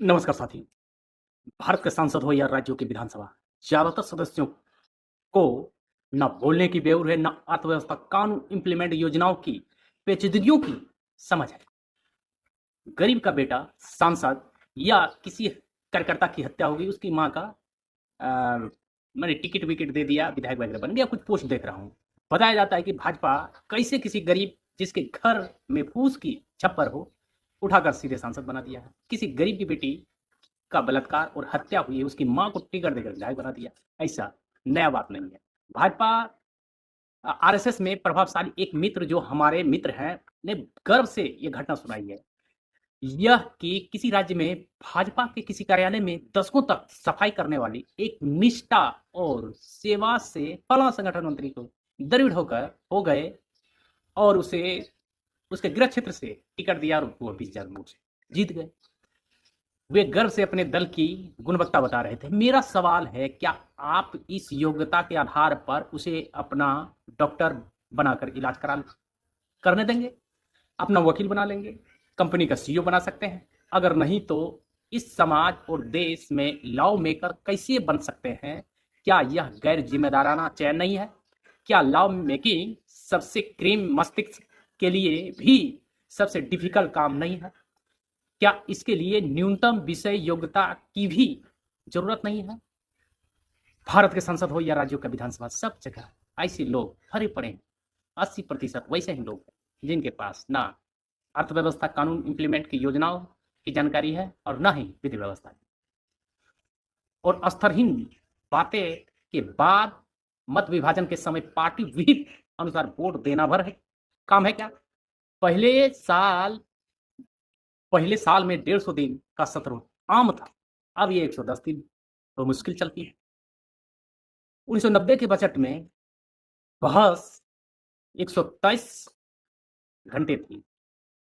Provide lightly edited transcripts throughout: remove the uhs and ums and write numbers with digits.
नमस्कार साथी। भारत के सांसद हो या राज्यों की विधानसभा, ज्यादातर सदस्यों को न बोलने की बेउर है, न अर्थव्यवस्था, कानून, इम्प्लीमेंट योजनाओं की पेचीदगियों की समझ है। गरीब का बेटा सांसद या किसी कार्यकर्ता की हत्या होगी, उसकी माँ का मैंने टिकट विकेट दे दिया, विधायक वगैरह बन गया, कुछ पोस्ट देख रहा हूँ। बताया जाता है कि भाजपा कैसे किसी गरीब जिसके घर में फूस की छप्पर हो, उठाकर सीधे सांसद बना दिया है। किसी गरीब की बेटी का बलात्कार और हत्या हुई है, उसकी मां को टिकट देकर विधायक बना दिया। ऐसा नया बात नहीं है। भाजपा आरएसएस में प्रभावशाली एक मित्र जो हमारे मित्र हैं ने गर्व से ये घटना सुनाई है। यह कि किसी राज्य में भाजपा के किसी कार्यालय में दशकों तक सफाई करने वाली एक निष्ठा और सेवा से फला संगठन मंत्री को दरिद्र होकर हो गए और उसे उसके गृह क्षेत्र से टिकट दिया और वो 20,000 वोट से जीत गए। वे गर्व से अपने दल की गुणवत्ता बता रहे थे। मेरा सवाल है, क्या आप इस योग्यता के आधार पर उसे अपना डॉक्टर बनाकर इलाज करने देंगे, अपना वकील बना लेंगे, कंपनी का सीईओ बना सकते हैं? अगर नहीं तो इस समाज और देश में लॉ मेकर कैसे बन सकते हैं? क्या यह गैर जिम्मेदाराना चयन नहीं है? क्या लॉ मेकिंग सबसे क्रीम मस्तिष्क के लिए भी सबसे डिफिकल्ट काम नहीं है? क्या इसके लिए न्यूनतम विषय योग्यता की भी जरूरत नहीं है? भारत के संसद हो या राज्यों का विधानसभा, सब जगह ऐसे लोग भरे पड़े हैं। 80% वैसे ही लोग हैं जिनके पास ना अर्थव्यवस्था, कानून इम्प्लीमेंट की योजनाओं की जानकारी है और ना ही विधि व्यवस्था की। और स्तरहीन बातें के बाद मत विभाजन के समय पार्टी विहित अनुसार वोट देना भर है काम है क्या? पहले साल पहले साल में 150 दिन का सत्र आम था, अब ये 110 दिन तो मुश्किल चलती है। 1990 के बजट में बहस 123 घंटे थी,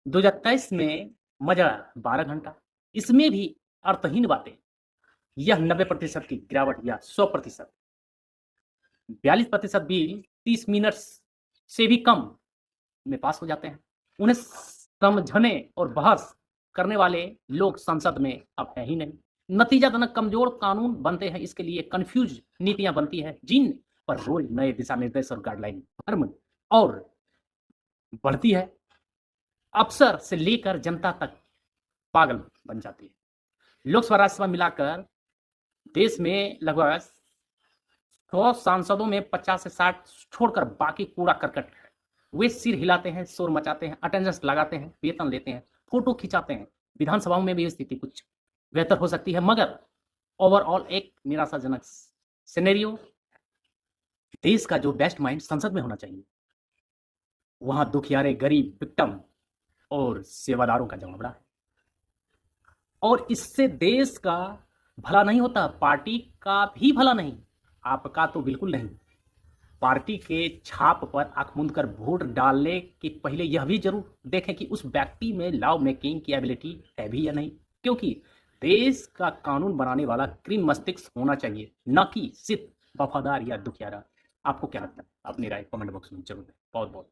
2023 में मजा 12 घंटा, इसमें भी अर्थहीन बातें। यह 90% की गिरावट या 100%, 42% बिल 30 मिनट से भी कम में पास हो जाते हैं। उन्हें समझने और बहस करने वाले लोग संसद में अब है ही नहीं। नतीजतन कमजोर कानून बनते हैं, इसके लिए कंफ्यूज नीतियां बनती हैं, जिन पर रोज नए दिशा निर्देश और गाइडलाइन धर्म और बढ़ती है। अफसर से लेकर जनता तक पागल बन जाती है। लोकसभा राज्यसभा मिलाकर देश में लगभग 100 सांसदों में 50 से 60 छोड़कर बाकी कूड़ा करकट है। वे सिर हिलाते हैं, शोर मचाते हैं, अटेंडेंस लगाते हैं, वेतन लेते हैं, फोटो खिंचाते हैं। विधानसभाओं में भी स्थिति कुछ बेहतर हो सकती है, मगर ओवरऑल एक निराशाजनक सिनेरियो। देश का जो बेस्ट माइंड संसद में होना चाहिए, वहां दुखियारे, गरीब, विक्टिम और सेवादारों का जमावड़ा है। और इससे देश का भला नहीं होता, पार्टी का भी भला नहीं, आपका तो बिल्कुल नहीं। पार्टी के छाप पर आंख मूंद कर वोट डालने के पहले यह भी जरूर देखें कि उस व्यक्ति में लॉ मेकिंग की एबिलिटी है भी या नहीं, क्योंकि देश का कानून बनाने वाला क्रीम मस्तिष्क होना चाहिए, न कि सिर्फ वफादार या दुखियारा। आपको क्या लगता है? अपनी राय कमेंट बॉक्स में जरूर दें। बहुत बहुत